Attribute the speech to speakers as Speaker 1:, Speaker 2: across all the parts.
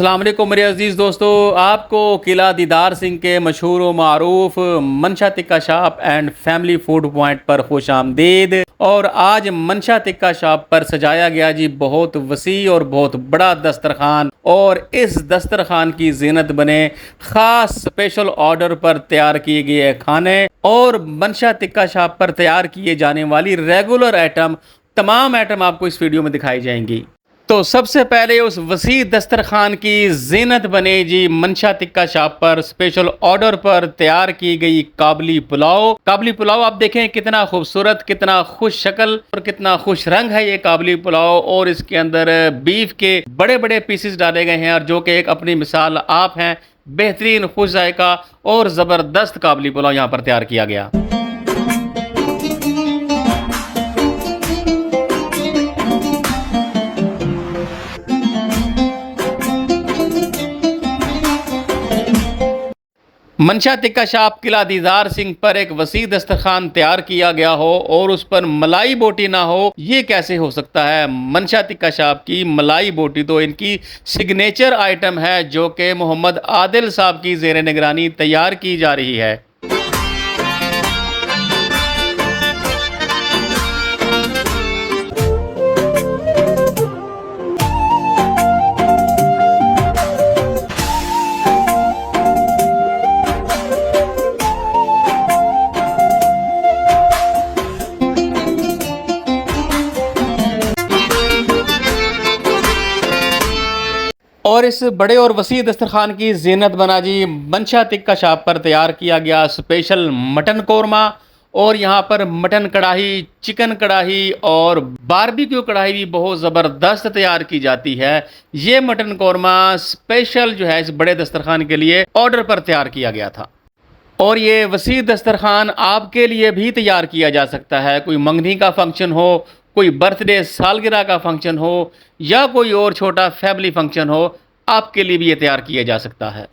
Speaker 1: अस्सलाम वालेकुम मेरे अजीज़ दोस्तों, आपको किला दीदार सिंह के मशहूर व मारूफ मनशा tikka shop and family food point पर खुश आमदीद। और आज मनशा टिक्का शॉप पर सजाया गया जी बहुत वसी और बहुत बड़ा दस्तरखान, और इस दस्तरखान की जीनत बने ख़ास स्पेशल ऑर्डर पर तैयार किए गए खाने और मनशा टिक्का शॉप पर तैयार किए जाने वाली रेगुलर आइटम, तमाम आइटम आपको इस वीडियो में दिखाई जाएंगी। तो सबसे पहले उस वसी दस्तरखान की जीनत बने जी मनशा टिक्का शॉप पर स्पेशल ऑर्डर पर तैयार की गई काबली पुलाव। काबली पुलाव आप देखें कितना खूबसूरत, कितना खुश शक्ल और कितना खुश रंग है ये काबली पुलाव। और इसके अंदर बीफ के बड़े बड़े पीसेस डाले गए हैं और जो कि एक अपनी मिसाल आप हैं। बेहतरीन खुश जायका और ज़बरदस्त काबली पुलाव यहाँ पर तैयार किया गया। मनशा टिक्का शॉप किला दीदार सिंह पर एक वसी दस्तरखान तैयार किया गया हो और उस पर मलाई बोटी ना हो, ये कैसे हो सकता है। मनशा टिक्का शॉप की मलाई बोटी तो इनकी सिग्नेचर आइटम है, जो कि मोहम्मद आदिल साहब की ज़ेर निगरानी तैयार की जा रही है। और इस बड़े और वसी दस्तरखान की जीनत बना जी मनशा टिक्का शॉप पर तैयार किया गया स्पेशल मटन कोरमा। और यहाँ पर मटन कढ़ाई, चिकन कढ़ाई और बारबेक्यू कढ़ाई भी बहुत ज़बरदस्त तैयार की जाती है। ये मटन कोरमा स्पेशल जो है इस बड़े दस्तरखान के लिए ऑर्डर पर तैयार किया गया था। और ये वसी दस्तरखान आपके लिए भी तैयार किया जा सकता है। कोई मंगनी का फंक्शन हो, कोई बर्थडे सालगिरह का फंक्शन हो या कोई और छोटा फैमिली फंक्शन हो, आपके लिए भी ये तैयार किया जा सकता है।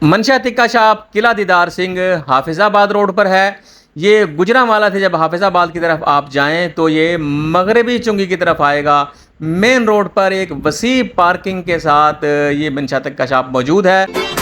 Speaker 1: मनशा टिक्का शॉप किला दीदार सिंह हाफिज़ाबाद रोड पर है। ये गुजरांवाला से जब हाफिज़ाबाद की तरफ आप जाएं तो ये मगरबी चुंगी की तरफ आएगा। मेन रोड पर एक वसी पार्किंग के साथ ये मनशा टिक्का शॉप मौजूद है।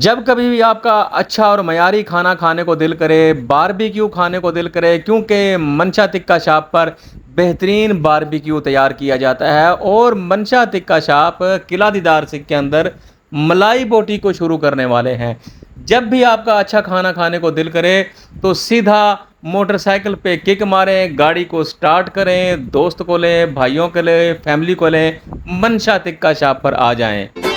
Speaker 1: जब कभी भी आपका अच्छा और मयारी खाना खाने को दिल करे, बारबेक्यू खाने को दिल करे, क्योंकि मनशा टिक्का शॉप पर बेहतरीन बारबेक्यू तैयार किया जाता है। और मनशा टिक्का शॉप किला दीदार सिंह के अंदर मलाई बोटी को शुरू करने वाले हैं। जब भी आपका अच्छा खाना खाने को दिल करे तो सीधा मोटरसाइकिल पे किक मारें, गाड़ी को स्टार्ट करें, दोस्त को लें, भाइयों को लें, फैमिली को लें, मनशा टिक्का शॉप पर आ जाएं।